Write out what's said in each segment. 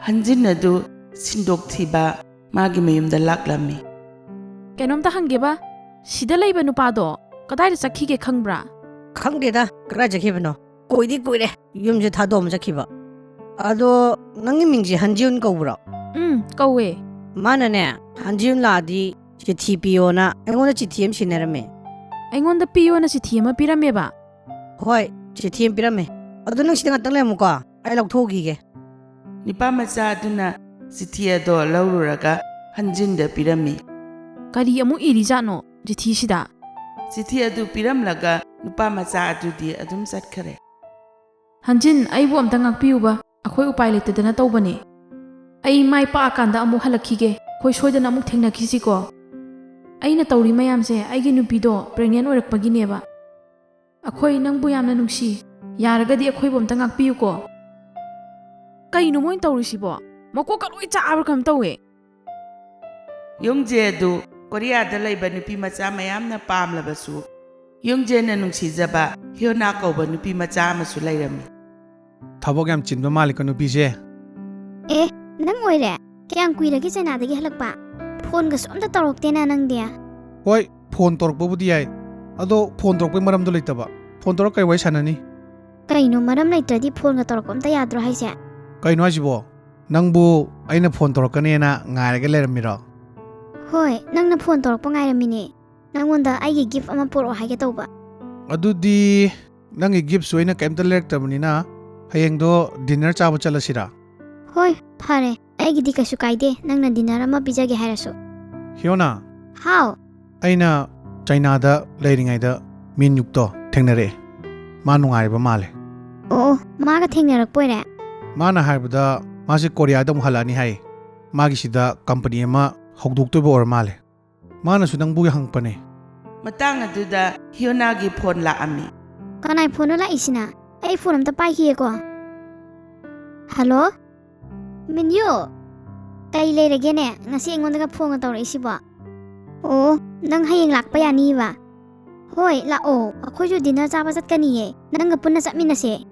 Hanjin adu sindok thiba magi mayumda laklami. Kainomta hangeba sida leiba nupado kadaida sakhige khangbra? Khangdeda kra jakhibano. Koidi koire yumje thadom jakhiba. Ado nangi mingji Hanjun kawbra. Kawe. Mana ne Hanjun ladi chithi piona engona chithi em sinarame. Aingonda piyo na chithi ama pirameba. Hoi chithi em pirame. Ado nang sidang atang lemuka ai lauthogi ge. Nipa macha aduna sithia do laururaga hanjinda pirami. Kari amu iri jano chithi sida. Sithia adu piramlaga nupa macha adudi adum satkhare. Hanjin aibu amta ngakpiyuba akhoi upai letedana tawbane. Ai mai pa akanda amu halakhige khoi soidana amuk thengnakhisi ko. Aina tawri mayamse aigi nupido pregnant oirakpagineba. Akhoi nangbu yamna nungsi yaragadi akhoi bomta ngakpiyu ko. Kaino moin tawrisibo mako ka loi chaabra kam tawe. Yongje adu Korea da laiba nupi macha mayamna pamlabasu. Yongje na nungsijaba Hyona kauba nupi macha amasu lairami. Thabo gam chinba malik nupise. Nang oire kyang kuiragi China-dagi halakpa phone ga somta toroktena nang dia. Hoi phone torokpa budi ai. Ado phone torokpa maram do leitaba. Phone torok kai wai sanani. Kaino maram leitradi phone ga torok amta yadro haise. Kaino hajibo. Nangbu aina phone torokane na ngairaga leiramiro. Hoi nangna phone torokpa ngairamini. Nangonda aigi gift ama poro haige tawba. Adudi nangi gift soina kaimta leraktabanina hayengdo dinner chaba chalasira. Hoi phare aigidi kasu kaide nangna dinner ama pijage hairasu. Hyona How? aina China da leiringaida min yukto thengnare. Ma nungaiba male. Oh maga thengnarakpoire. Mana haibada masi Korea da muhalani hai. Magi sida company ama hokduktoba or male. Mana su nangbu hangpane. Matang aduda Hyona gi phone la ami. Kanai phone la isina. Ai phone amta paihiye ko. Hello? Minyo. Kai leiragene ngasi aingonda ga phone ga tawrisiba. Oh, nang hayeng lakpa yani ba? Hoi, lao. Ako ju dinner chaba chatkaniye. Nang ga punna chapminase.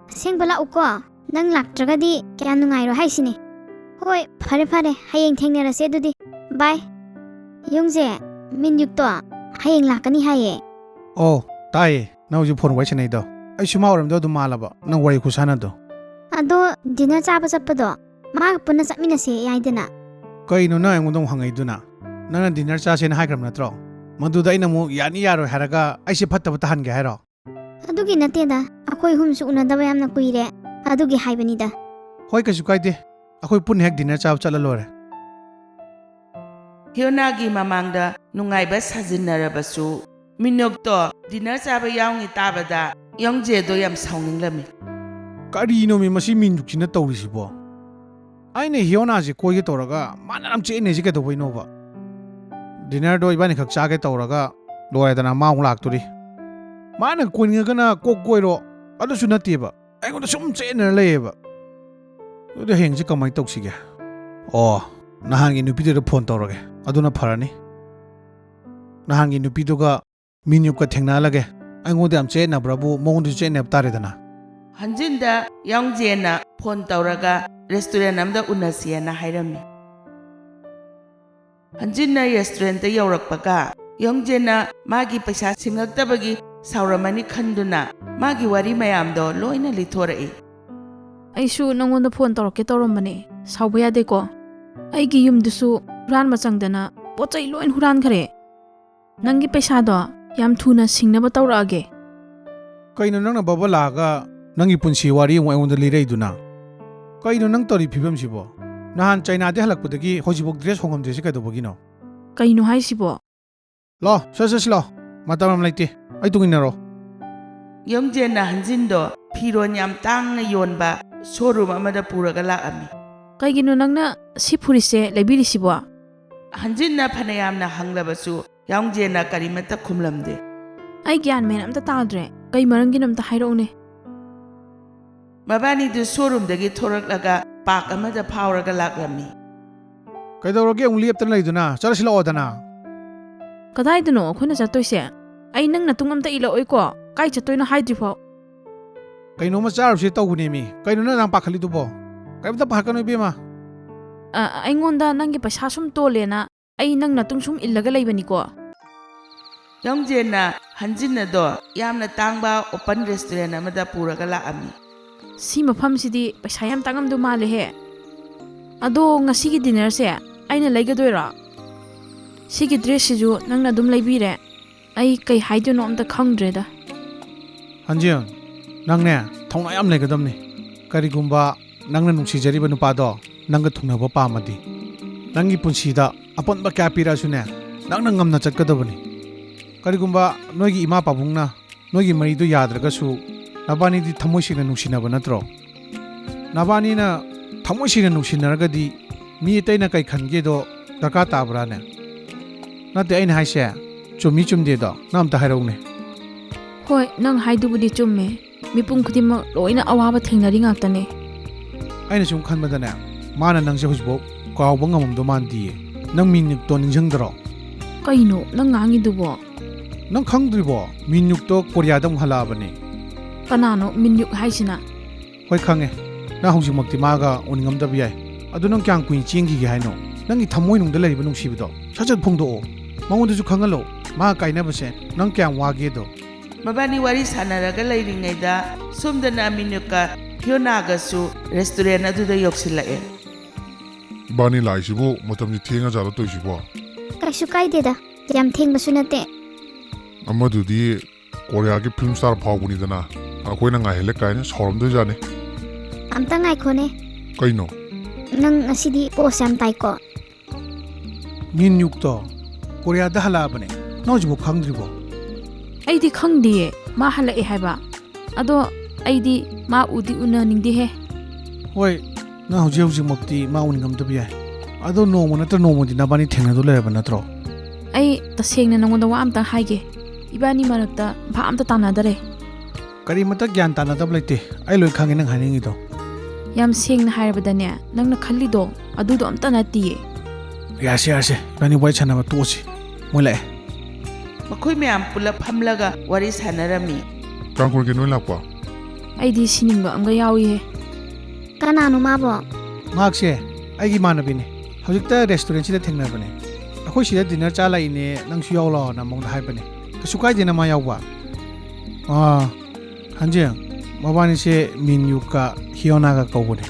Sengba lao ko. Nang laktragadi kaya nungairo haisini. Hoi, phare hayeng thengnarase dudi. Bye. Yongje, Minyuk to hayeng lakani haye. Oh, tai. Now you phone wai chanai do. Ai suma oram do malaba. Nang wai khusana do. Ado dinner chaba chapado. Ma punna chapminase yaidana. Kaino na engondong hangai duna. Nana dinner cha sen haikram natro. Maduda ina mu yani yaro haraga aise phatta pata han ge hairo. Adugi nateda. Akoi humsu unadaba yamna kuire. Adugi haibanida. Hoi kasu kaide. Akoi pun hek dinner cha chala lore. Hyona gi mamangda nungaiba sajinarabasu. Minok to dinner chaba yaungi tabada Yongje do yam saunginglami. Karino mi masi min yukchina tawrisibo. Aine Hyona ji koi ge toraga manam che ne ji ke do boino ba. Dinner do ibani khak cha ge toraga loyadana maung lakturi. Mana koinga kana kok koiro adu sunati ba. Ai ko sum che ne leba. Ude hengji kamai toksige. Oh, nahangi nupi de phone torage. Aduna pharani. Nahangi nupi do ga minyu ka thengna lage. Ai ngode am che na brabu mondu che ne tare dana. Hanjinda Yongje na phone tauraga restaurant amda unasiana hairami. Hanjinna restaurant yaurakpaga Yongje na magi paisa singaktabagi sauramani khanduna magi wari mayamdo loina lithorai. Aisu nangonda phone torokke torombane sauba yade ko. Aigi yumdusu huran machangdana pochai loin huran khare. Nangi paisa do yam thuna singnaba tawraage. Kaino nang na baba laga nangi punsi wari mo ayunda lirei duna. Kaino nang tori phibam sibo. Nahan China de halakpudagi hojibok dress hongam jesi ka dobagino. Kaino haisibo. Lo, lo. Matamam laite. Ai tunginaro. Yongje na hanjindo phiron yam tangna yonba showroom amada puraga lakami. Kaigino nangna sipurise lebirisibo. Hanjinna phanayamna hanglabasu Yongje na karimata khumlamde. Ai gyan men amta tadre. Kai marangin amta hairone. Mabani du showroom dagi thoraklaga park amada phawraga laklami. Kaidoroge ungli aptan laiduna. Charasila odana. Kadaidano khona chatoise. Ai nang natung amta ila oiko. Kai chatoina haidrifo. Kaino ma charuse tawune mi. Kaino na nang pakhali dubo. ꯀꯩꯝꯇ ꯄꯥꯈꯠꯀꯅꯨ ꯏꯕꯦꯝꯃ ꯑꯩꯉꯣꯟꯗ ꯅꯪꯒꯤ ꯄꯩꯁꯥ ꯁꯨꯝ ꯇꯣꯜꯂꯦꯅ ꯑꯩ ꯅꯪ ꯅꯇꯨꯡ ꯁꯨꯝ ꯏꯜꯂꯒ ꯂꯩꯕꯅꯤꯀꯣ ꯌꯣꯡꯖꯦꯟꯅ ꯍꯟꯖꯤꯟ ꯑꯗꯣ ꯌꯥꯝꯅ ꯇꯥꯡꯕ ꯑꯣꯄꯟ ꯔꯦꯁꯇꯨꯔꯦꯟ ꯑꯃꯗ ꯄꯨꯔꯒ ꯂꯥꯛꯑꯝꯃꯤ ꯁꯤ ꯃꯐꯝꯁꯤꯗꯤ ꯄꯩꯁꯥ ꯌꯥꯝ ꯇꯥꯡꯉꯝꯗꯧ ꯃꯥꯜꯂꯦꯍꯦ ꯑꯗꯣ ꯉꯁꯤꯒꯤ ꯗꯤꯅꯔꯁꯦ ꯑꯩꯅ ꯂꯩꯒꯗꯣꯏꯔꯣ ꯁꯤꯒꯤ ꯗ꯭ꯔꯦꯁꯁꯤꯁꯨ ꯅꯪꯅ ꯑꯗꯨꯝ ꯂꯩꯕꯤꯔꯦ ꯑꯩ ꯀꯩ ꯍꯥꯏꯗꯣꯏꯅꯣ ꯑꯝꯇ ꯈꯪꯗ꯭ꯔꯦꯗ ꯍꯟꯖꯤꯟ ꯅꯪꯅꯦ ꯊꯧꯅꯥ ꯌꯥꯝ ꯂꯩꯒꯗꯕꯅꯤ ꯀꯔꯤꯒꯨꯝꯕ ꯅꯪꯅ ꯅꯨꯡꯁꯤꯖꯔꯤꯕ ꯅꯨꯄꯥꯗꯣ ꯅꯪꯒ ꯊꯨꯡꯅꯕ ꯄꯥꯝꯃꯗꯤ ꯅꯪꯒꯤ ꯄꯨꯟꯁꯤꯗ ꯑꯄꯟꯕ ꯀꯌꯥ ꯄꯤꯔꯛꯑꯁꯨꯅꯦ ꯅꯪꯅ ꯉꯝꯅ ꯆꯠꯀꯗꯕꯅꯤ ꯀꯔꯤꯒꯨꯝꯕ ꯅꯣꯏꯒꯤ ꯏꯃꯥ ꯄꯥꯕꯨꯡꯅ ꯅꯣꯏꯒꯤ ꯃꯔꯤꯗꯨ ꯌꯥꯗ꯭ꯔꯒꯁꯨ ꯅꯕꯥꯅꯤꯗꯤ ꯊꯃꯣꯏ ꯁꯦꯡꯅ ꯅꯨꯡꯁꯤꯅꯕ ꯅꯠꯇ꯭ꯔꯣ ꯅꯕꯥꯅꯤꯅ ꯊꯃꯣꯏ ꯁꯦꯡꯅ ꯅꯨꯡꯁꯤꯅꯔꯒꯗꯤ ꯃꯤ ꯑꯇꯩꯅ ꯀꯩ ꯈꯟꯒꯦꯗꯣ ꯗꯔꯀꯥꯔ ꯇꯥꯕ꯭ꯔꯥꯅꯦ ꯅꯠꯇꯦ ꯑꯩꯅ ꯍꯥꯏꯁꯦ ꯆꯨꯝꯃꯤ ꯆꯨꯝꯗꯦꯗꯣ ꯅꯪ ꯑꯝꯇ ꯍꯥꯏꯔꯛꯎꯅꯦ ꯍꯣꯏ ꯅꯪ ꯍꯥꯏꯗꯨꯕꯨꯗꯤ ꯆꯨꯝꯃꯦ ꯃꯤꯄꯨꯝ ꯈꯨꯗꯤꯡꯃꯛ ꯂꯣꯏꯅ ꯑꯋꯥꯕ ꯊꯦꯡꯅꯔꯤ ꯉꯥꯛꯇꯅꯦ ꯑꯩꯅ ꯁꯨꯝ ꯈꯟꯕꯗꯅꯦ ꯃꯥꯅ ꯅꯪꯁꯦ ꯍꯧꯖꯤꯛꯐꯥꯎ ꯀꯥꯎꯕ ꯉꯝꯃꯝꯗꯧ ꯃꯥꯟꯗꯤꯌꯦ ꯅꯪ ꯃꯤꯟꯌꯨꯛꯇꯣ ꯅꯤꯡꯁꯤꯡꯗ꯭ꯔꯣ ꯀꯩꯅꯣ ꯅꯪ ꯉꯥꯡꯉꯤꯗꯨꯕꯣ ꯅꯪ ꯈꯪꯗ꯭ꯔꯤꯕꯣ ꯃꯤꯟꯌꯨꯛꯇꯣ ꯀꯣꯔꯤꯌꯥꯗ ꯑꯃꯨꯛ ꯍꯜꯂꯛꯑꯕꯅꯦ ꯀꯅꯥꯅꯣ ꯃꯤꯟꯌꯨꯛ ꯍꯥꯏꯁꯤꯅ ꯍꯣꯏ ꯈꯪꯉꯦ ꯅꯪ ꯍꯧꯖꯤꯛꯃꯛꯇꯤ ꯃꯥꯒ ꯎꯅꯤꯡꯉꯝꯗꯕ ꯌꯥꯏ ꯑꯗꯨ ꯅꯪ ꯀꯌꯥꯝ ꯀꯨꯏꯅ ꯆꯦꯟꯈꯤꯒꯦ ꯍꯥꯏꯅꯣ ꯅꯪꯒꯤ ꯊꯃꯣꯏꯅꯨꯡꯗ ꯂꯩꯔꯤꯕ ꯅꯨꯡꯁꯤꯕꯗꯣ ꯁꯠ ꯁꯠ ꯐꯣꯡꯗꯣꯛꯑꯣ ꯃꯉꯣꯟꯗꯁꯨ ꯈꯪꯍꯜꯂꯣ ꯃꯥꯒ ꯀꯥꯏꯅꯕꯁꯦ ꯅꯪ ꯀꯌꯥꯝ ꯋꯥꯒꯦꯗꯣ ꯃꯕꯥꯅꯤ ꯋꯥꯔꯤ ꯁꯥꯟꯅꯔꯒ ꯂꯩꯔꯤꯉꯩꯗ ꯁꯣꯝꯗꯅ ꯃꯤꯅꯨꯛꯀ ꯐꯤꯌꯣꯅꯥꯒꯁꯨ ꯔꯦꯁꯇꯨꯔꯦꯟ ꯑꯗꯨꯗ ꯌꯧꯁꯤꯜꯂꯛꯑꯦ ꯏꯕꯥꯅꯤ ꯂꯥꯛꯏꯁꯤꯕꯨ ꯃꯇꯝꯁꯤ ꯊꯦꯡꯉꯖꯥꯠꯂꯣ ꯇꯧꯏꯁꯤꯕꯣ ꯀꯩꯁꯨ ꯀꯥꯏꯗꯦꯗ ꯌꯥꯝ ꯊꯦꯡꯕꯁꯨ ꯅꯠꯇꯦ ꯑꯃꯗꯨꯗꯤ ꯀꯣꯔꯤꯌꯥꯒꯤ ꯐꯤल्म ꯁ꯭ꯇꯥꯔ ꯐꯥꯎꯕꯅꯤꯗꯅ ꯑꯩꯈꯣꯏꯅ ꯉꯥꯏꯍꯜꯂꯦ ꯀꯥꯏꯅ ꯁꯥꯎꯔꯝꯗꯣꯏꯖꯥꯠꯅꯤ ꯑꯝꯇ ꯉꯥꯏꯈꯣꯅꯦ ꯀꯩꯅꯣ ꯅꯪ ꯉꯁꯤꯗꯤ ꯄꯣꯁ ꯌꯥꯝ ꯇꯥꯏꯀꯣ ꯃꯤꯟꯌꯨꯛꯇꯣ ꯀꯣꯔꯤꯌꯥꯗ ꯍꯜꯂꯛꯑꯕꯅꯦ ꯅꯪ ꯍꯧꯖꯤꯛꯐꯥꯎ ꯈꯪꯗ꯭ꯔꯤꯕꯣ ꯑꯩꯗꯤ ꯈꯪꯗꯤꯌꯦ ꯃꯥ ꯍꯜꯂꯛꯑꯦ ꯍꯥꯏꯕ ꯑꯗꯣ ꯑꯩꯗꯤ ꯃꯥ ꯎꯗꯤ ꯎꯅꯅꯤꯡꯗꯦꯍꯦ ꯍꯣꯏ ꯅꯪ ꯍꯧꯖꯤꯛꯃꯛꯇꯤ ꯃꯥ ꯎꯅꯤꯡꯉꯝꯗꯕ ꯌꯥꯏ ꯑꯗꯣ ꯅꯣꯡꯃ ꯅꯠꯇ꯭ꯔ ꯅꯣꯡꯃꯗꯤ ꯅꯕꯥꯅꯤ ꯊꯦꯡꯅꯗꯧ ꯂꯩꯔꯕ ꯅꯠꯇ꯭ꯔꯣ ꯑꯩ ꯇꯁꯦꯡꯅ ꯅꯉꯣꯟꯗ ꯋꯥ ꯑꯝꯇ ꯍꯥꯏꯒꯦ ꯏꯕꯥꯅꯤ ꯃꯔꯛꯇ ꯚꯥꯞ ꯑꯝꯇ ꯇꯥꯟꯅꯗꯔꯦ ꯀꯔꯤꯃꯠꯇ ꯒ꯭ꯌꯥꯟ ꯇꯥꯟꯅꯗꯕ ꯂꯩꯇꯦ ꯑꯩ ꯂꯣꯏ ꯈꯪꯉꯦ ꯅꯪ ꯍꯥꯏꯅꯤꯡꯉꯤꯗꯣ ꯌꯥꯝ ꯁꯦꯡꯅ ꯍꯥꯏꯔꯕꯗꯅꯦ ꯅꯪꯅ ꯈꯜꯂꯤꯗꯣ ꯑꯗꯨꯗꯣ ꯑꯝꯇ ꯅꯠꯇꯤꯌꯦ ꯌꯥꯔꯁꯦ ꯏꯕꯥꯅꯤ ꯋꯥꯔꯤ ꯁꯥꯟꯅꯕ ꯇꯣꯛꯑꯁꯤ ꯃꯣꯏ ꯂꯥꯛꯑꯦ ꯃꯈꯣꯏ ꯃꯌꯥꯝ ꯄꯨꯂꯞ ꯐꯝꯂꯒ ꯋꯥꯔꯤ ꯁꯥꯟꯅꯔꯝꯃꯤ ꯀꯌꯥꯝ ꯀꯨꯏꯔꯒꯦ ꯅꯣꯏ ꯂꯥꯛꯄ ꯑꯩꯗꯤ ꯁꯤꯅꯤꯡꯕ ꯑꯃꯒ ꯌꯥꯎꯏꯍꯦ ꯀꯅꯥꯅꯣ ꯃꯥꯕꯣ ꯃꯍꯥꯛꯁꯦ ꯑꯩꯒꯤ ꯏꯃꯥꯟꯅꯕꯤꯅꯦ ꯍꯧꯖꯤꯛꯇ ꯔꯦꯁꯇꯨꯔꯦꯟꯁꯤꯗ ꯊꯦꯡꯅꯕꯅꯦ ꯑꯩꯈꯣꯏ ꯁꯤꯗ ꯗꯤꯅꯔ ꯆꯥ ꯂꯥꯛꯏꯅꯦ ꯅꯪꯁꯨ ꯌꯥꯎ ꯂꯥꯛꯑꯣꯅ ꯃꯉꯣꯟꯗ ꯍꯥꯏꯕꯅꯦ ꯀꯩꯁꯨ ꯀꯥꯏꯗꯦꯅ ꯃꯥ ꯌꯥꯎꯕ ꯍꯟꯖꯤꯡ ꯃꯕꯥꯅꯤꯁꯦ ꯃꯤꯟꯌꯨꯛꯀ ꯍꯤꯌꯣꯅꯥꯒ ꯀꯧꯕꯅꯦ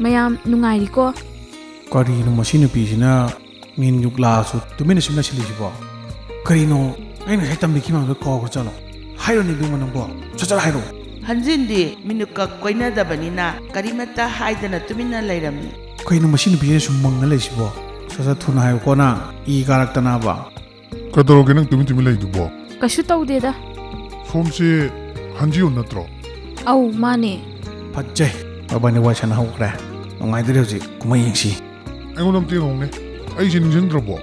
ꯃꯌꯥꯝ ꯅꯨꯡꯉꯥꯏꯔꯤꯀꯣ ꯀꯔꯤꯅꯣ ꯃꯁꯤ ꯅꯨꯄꯤꯁꯤꯅ ꯃꯤꯟꯌꯨꯛ ꯂꯥꯛꯑꯁꯨ ꯇꯨꯃꯤꯟꯅ ꯁꯨꯝ ꯂꯩꯁꯤꯜꯂꯤꯁꯤꯕꯣ ꯀꯔꯤꯅꯣ ꯑꯩꯅ ꯉꯁꯥꯏ ꯇꯝꯕꯤꯈꯤꯕ ꯃꯌꯥꯝꯗꯣ ꯀꯥꯎꯈ꯭ꯔ ꯆꯠꯂꯣ ꯍꯥꯏꯔꯣꯅꯦ ꯏꯕꯦꯝꯃ ꯅꯪꯕꯣ ꯁꯠ ꯍꯥꯏꯔꯣ ꯍꯟꯖꯤꯟꯗꯤ ꯃꯤꯅꯨꯛꯀ ꯀꯣꯏꯅꯗꯕꯅꯤꯅ ꯀꯔꯤꯃꯠꯇ ꯍꯥꯏꯗꯅ ꯇꯨꯃꯤꯟꯅ ꯂꯩꯔꯝꯃꯤ ꯀꯩꯅꯣ ꯃꯁꯤ ꯅꯨꯄꯤꯁꯤꯅ ꯁꯨꯝ ꯃꯪꯅ ꯂꯩꯁꯤꯕꯣ ꯁꯠ ꯊꯨꯅ ꯍꯥꯏꯌꯨꯀꯣ ꯅꯪ ꯏ ꯀꯥꯔꯛꯇꯅꯕ ꯀꯩꯗꯧꯔꯒꯦ ꯅꯪ ꯇꯨꯃꯤꯟ ꯂꯩꯗꯨꯕꯣ ꯀꯩꯁꯨ ꯇꯧꯗꯦꯗ ꯁꯣꯝꯁꯦ ꯍꯟꯖꯤꯌꯣꯟ ꯅꯠꯇ꯭ꯔꯣ ꯑꯧ ꯃꯥꯅꯦ ꯐꯠꯖꯩ ꯃꯕꯥꯅꯤ ꯋꯥꯔꯤ ꯁꯥꯟꯅꯍꯧꯈ꯭ꯔꯦ ꯅꯨꯡꯉꯥꯏꯗ꯭ꯔꯦ ꯍꯧꯖꯤꯛ ꯀꯨꯝꯍꯩ ꯌꯦꯡꯁꯤ ꯑꯩꯉꯣꯟꯗ ꯑꯝꯇ ꯌꯦꯡꯉꯧꯅꯦ ꯑꯩꯁꯦ ꯅꯤꯡꯁꯤꯡꯗ꯭ꯔꯕꯣ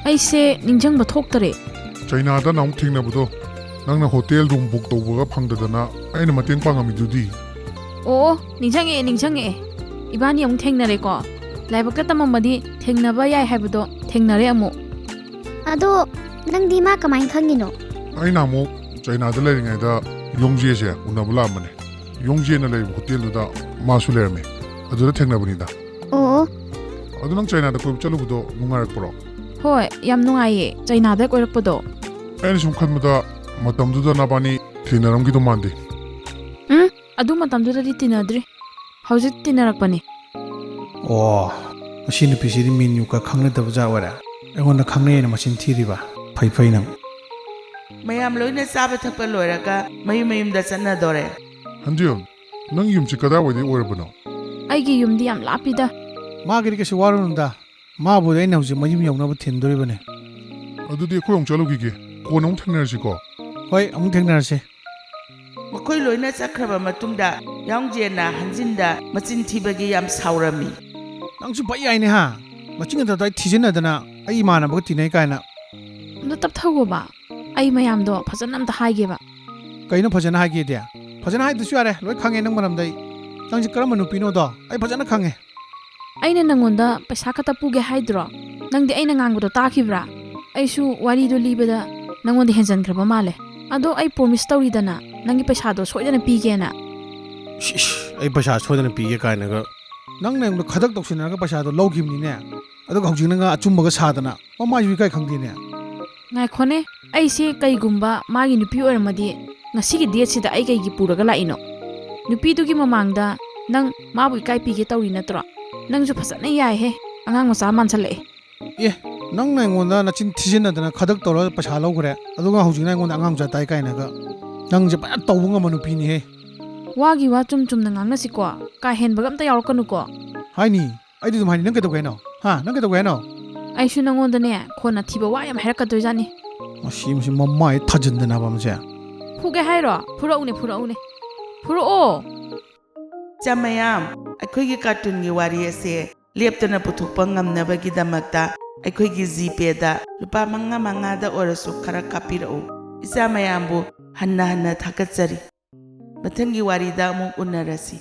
ꯑꯩꯁꯦ ꯅꯤꯡꯁꯤꯡꯕ ꯊꯣꯛꯇꯔꯦ ꯆꯩꯅꯥꯗ ꯅꯍꯥꯟꯃꯨꯛ ꯊꯦꯡꯅꯕꯗꯣ ꯅꯪꯅ ꯍꯣꯇꯦꯜ ꯔꯨꯝ ꯕꯨꯛ ꯇꯧꯕꯒ ꯐꯪꯗꯗꯅ ꯑꯩꯅ ꯃꯇꯦꯡ ꯄꯥꯡꯉꯝꯃꯤꯗꯨꯗꯤ ꯑꯣ ꯅꯤꯡꯁꯤꯡꯉꯛꯑꯦ ꯏꯕꯥꯅꯤ ꯑꯃꯨꯛ ꯊꯦꯡꯅꯔꯦꯀꯣ ꯂꯥꯏꯕꯛꯇ ꯇꯝꯃꯝꯃꯗꯤ ꯊꯦꯡꯅꯕ ꯌꯥꯏ ꯍꯥꯏꯕꯗꯣ ꯊꯦꯡꯅꯔꯦ ꯑꯃꯨꯛ ꯑꯗꯣ ꯅꯪꯗꯤ ꯃꯥ ꯀꯃꯥꯏꯅ ꯈꯪꯉꯤꯅꯣ ꯑꯩꯅ ꯑꯃꯨꯛ ꯆꯩꯅꯥꯗ ꯂꯩꯔꯤꯉꯩꯗ ꯌꯣꯡꯖꯦꯁꯦ ꯎꯅꯕ ꯂꯥꯛꯑꯝꯕꯅꯦ ꯌꯣꯡꯖꯦꯅ ꯂꯩꯔꯤꯕ ꯍꯣꯇꯦꯜꯗꯨꯗ ꯃꯥꯁꯨ ꯂꯩꯔꯝꯃꯦ ꯑꯗꯨꯗ ꯊꯦꯡꯅꯕꯅꯤꯗ ꯑꯣ ꯑꯗꯨ ꯅꯪ ꯆꯩꯅꯥꯗ ꯀꯣꯏꯕ ꯆꯠꯂꯨꯕꯗꯣ ꯅꯨꯡꯉꯥꯏꯔꯛꯄ꯭ꯔꯣ ꯍꯣꯏ ꯌꯥꯝ ꯅꯨꯡꯉꯥꯏꯌꯦ ꯆꯩꯅꯥꯗ ꯀꯣꯏꯔꯛꯄꯗꯣ ꯑꯩꯅ ꯁꯨꯝ ꯈꯟꯕꯗ ꯃꯇꯝꯗꯨꯗ ꯅꯕꯥꯅꯤ ꯊꯦꯡꯅꯔꯝꯈꯤꯗꯧ ꯃꯥꯟꯗꯦ ꯑꯗꯨ ꯃꯇꯝꯗꯨꯗꯗꯤ ꯇꯤꯟꯅꯗ꯭ꯔꯤ ꯍꯧꯖꯤꯛ ꯇꯤꯟꯅꯔꯛꯄꯅꯦ ꯑꯣ ꯃꯁꯤ ꯅꯨꯄꯤꯁꯤꯗꯤ ꯃꯤꯟꯌꯨꯛꯀ ꯈꯪꯅꯗꯕꯖꯥ ꯑꯣꯏꯔꯦ ꯑꯩꯉꯣꯟꯗ ꯈꯪꯅꯩꯌꯦꯅ ꯃꯆꯤꯟ ꯊꯤꯔꯤꯕ ꯐꯩ ꯅꯪ ꯃꯌꯥꯝ ꯂꯣꯏꯅ ꯆꯥꯕ ꯊꯛꯄ ꯂꯣꯏꯔꯒ ꯃꯌꯨꯝ ꯃꯌꯨꯝꯗ ꯆꯠꯅꯗꯣꯔꯦ ꯍꯟꯖꯤꯌꯣꯟ ꯅꯪ ꯌꯨꯝꯁꯤ ꯀꯗꯥꯏꯋꯥꯏꯗꯩ ꯑꯣꯏꯔꯕꯅꯣ ꯑꯩꯒꯤ ꯌꯨꯝꯗꯤ ꯌꯥꯝ ꯂꯥꯞꯄꯤꯗ ꯃꯥꯒꯤꯗꯤ ꯀꯩꯁꯨ ꯋꯥꯔꯨꯅꯨꯗ ꯃꯥꯕꯨꯗꯤ ꯑꯩꯅ ꯍꯧꯖꯤꯛ ꯃꯌꯨꯝ ꯌꯧꯅꯕ ꯊꯤꯟꯗꯣꯔꯤꯕꯅꯦ ꯑꯗꯨꯗꯤ ꯑꯩꯈꯣꯏ ꯑꯃꯨꯛ ꯆꯠꯂꯨꯈꯤꯒꯦ ꯀꯣꯟꯅ ꯑꯃꯨꯛ ꯊꯦꯡꯅꯔꯁꯤꯀꯣ ꯍꯣꯏ ꯑꯃꯨꯛ ꯊꯦꯡꯅꯔꯁꯤ ꯃꯈꯣꯏ ꯂꯣꯏꯅ ꯆꯠꯈ꯭ꯔꯕ ꯃꯇꯨꯡꯗ ꯌꯥꯎꯖꯦꯟꯅ ꯍꯟꯖꯤꯟꯗ ꯃꯆꯤꯟ ꯊꯤꯕꯒꯤ ꯌꯥꯝ ꯁꯥꯎꯔꯝꯃꯤ ꯅꯪꯁꯨ ꯐꯩ ꯍꯥꯏꯅꯦ ꯍꯥ ꯃꯆꯤꯟ ꯈꯛꯇ ꯑꯩ ꯊꯤꯖꯤꯟꯅꯗꯅ ꯑꯩ ꯏꯃꯥꯟꯅꯕꯒ ꯇꯤꯟꯅꯩ ꯀꯥꯏꯅ ꯑꯝꯇ ꯇꯞꯊꯧꯕ ꯑꯩ ꯃꯌꯥꯝꯗꯣ ꯐꯖꯅ ꯑꯝꯇ ꯍꯥꯏꯒꯦꯕ ꯀꯩꯅꯣ ꯐꯖꯅ ꯍꯥꯏꯒꯦꯗꯤ ꯐꯖꯅ ꯍꯥꯏꯗ꯭ꯔꯁꯨ ꯌꯥꯔꯦ ꯂꯣꯏ ꯈꯪꯉꯦ ꯅꯪ ꯃꯔꯝꯗ ꯅꯪꯁꯦ ꯀꯔꯝꯕ ꯅꯨꯄꯤꯅꯣꯗꯣ ꯑꯩ ꯐꯖꯅ ꯈꯪꯉꯦ ꯑꯩꯅ ꯅꯪꯉꯣꯟꯗ ꯄꯩꯁꯥ ꯈꯛꯇ ꯄꯨꯒꯦ ꯍꯥꯏꯗ꯭ꯔꯣ ꯅꯪꯗꯤ ꯑꯩꯅ ꯉꯥꯡꯕꯗꯣ ꯇꯥꯈꯤꯕ꯭ꯔꯥ ꯑꯩꯁꯨ ꯋꯥꯔꯤꯗꯣ ꯂꯤꯕꯗ ꯅꯪꯉꯣꯟꯗ ꯍꯦꯟꯖꯟꯈ꯭ꯔꯕ ꯃꯥꯜꯂꯦ ꯑꯗꯣ ꯑꯩ ꯄ꯭ꯔꯣꯃꯤꯁ ꯇꯧꯔꯤꯗꯅ ꯅꯪꯒꯤ ꯄꯩꯁꯥꯗꯣ ꯁꯣꯏꯗꯅ ꯄꯤꯒꯦꯅ ꯑꯩ ꯄꯩꯁꯥ ꯁꯣꯏꯗꯅ ꯄꯤꯒꯦ ꯀꯥꯏꯅꯒ ꯅꯪꯅ ꯑꯩꯉꯣꯟꯗ ꯈꯗꯛ ꯇꯧꯁꯤꯟꯅꯔꯒ ꯄꯩꯁꯥꯗꯣ ꯂꯧꯈꯤꯕꯅꯤꯅꯦ ꯑꯗꯨꯒ ꯍꯧꯖꯤꯛ ꯅꯪ ꯑꯆꯨꯝꯕꯒ ꯁꯥꯗꯅ ꯃꯃꯥꯁꯨ ꯏꯀꯥꯏ ꯈꯪꯗꯦꯅꯦ ꯉꯥꯏꯈꯣꯅꯦ ꯑꯩꯁꯦ ꯀꯩꯒꯨꯝꯕ ꯃꯥꯒꯤ ꯅꯨꯄꯤ ꯑꯣꯏꯔꯝꯃꯗꯤ ꯉꯁꯤꯒꯤ ꯗꯦꯠꯁꯤꯗ ꯑꯩ ꯀꯩꯒꯤ ꯄꯨꯔꯒ ꯂꯥꯛꯏꯅꯣ ꯅꯨꯄꯤꯗꯨꯒꯤ ꯃꯃꯥꯡꯗ ꯅꯪ ꯃꯥꯕꯨ ꯏꯀꯥꯏ ꯄꯤꯒꯦ ꯇꯧꯔꯤ ꯅꯠꯇ꯭ꯔꯣ ꯅꯪꯁꯨ ꯐꯖꯅ ꯌꯥꯏꯍꯦ ꯑꯉꯥꯡ ꯃꯆꯥ ꯃꯥꯟꯁꯜꯂꯛꯑꯦ ꯑꯦ ꯅꯪꯅ ꯑꯩꯉꯣꯟꯗ ꯅꯆꯤꯟ ꯊꯤꯖꯤꯟꯅꯗꯅ ꯈꯗꯛ ꯇꯧꯔꯒ ꯄꯩꯁꯥ ꯂꯧꯈ꯭ꯔꯦ ꯑꯗꯨꯒ ꯍꯧꯖꯤꯛꯅ ꯑꯩꯉꯣꯟꯗ ꯑꯉꯥꯡ ꯃꯆꯥ ꯇꯥꯏ ꯀꯥꯏꯅꯒ ꯅꯪꯁꯦ ꯐꯖꯅ ꯇꯧꯕ ꯉꯝꯕ ꯅꯨꯄꯤꯅꯤꯍꯦ ꯋꯥꯒꯤ ꯋꯥ ꯆꯨꯝ ꯆꯨꯝꯅ ꯉꯥꯡꯅꯁꯤꯀꯣ ꯀꯥ ꯍꯦꯟꯕꯒ ꯑꯝꯇ ꯌꯥꯎꯔꯛꯀꯅꯨꯀꯣ ꯍꯥꯏꯅꯤ ꯑꯩꯗꯤ ꯑꯗꯨꯝ ꯍꯥꯏꯅꯤ ꯅꯪ ꯀꯩꯗꯧꯒꯦ ꯍꯥꯏꯅꯣ ꯅꯪ ꯀꯩꯗꯧꯒꯦ ꯍꯥꯏꯅꯣ ꯑꯩꯁꯨ ꯅꯪꯉꯣꯟꯗꯅꯦ ꯈꯣꯟꯅ ꯊꯤꯕ ꯋꯥ ꯌꯥꯝ ꯍꯥꯏꯔꯛꯀꯗꯣꯏꯖꯥꯠꯅꯤ ꯃꯁꯤ ꯃꯃꯥꯏ ꯊꯥꯖꯤꯟꯗꯅꯕ ꯑꯃꯁꯦ ꯐꯨꯒꯦ ꯍꯥꯏꯔꯣ ꯐꯨꯔꯛꯎꯅꯦ ꯐꯨꯔꯛꯑꯣ ꯏꯆꯥ ꯃꯌꯥꯝ ꯑꯩꯈꯣꯏꯒꯤ ꯀꯥꯔꯇꯨꯟꯒꯤ ꯋꯥꯔꯤ ꯑꯁꯦ ꯂꯦꯞꯇꯅ ꯄꯨꯊꯣꯛꯄ ꯉꯝꯅꯕꯒꯤꯗꯃꯛꯇ ꯑꯩꯈꯣꯏꯒꯤ ꯖꯤꯄꯦꯗ ꯂꯨꯄꯥ 5 ꯑꯣꯏꯔꯁꯨ ꯈꯔ ꯀꯥꯞꯄꯤꯔꯛꯎ ꯏꯆꯥ ꯃꯌꯥꯝꯕꯨ ꯍꯟꯅ ꯊꯥꯒꯠꯆꯔꯤ ꯃꯊꯪꯒꯤ ꯋꯥꯔꯤꯗ ꯑꯃꯨꯛ ꯎꯅꯔꯁꯤ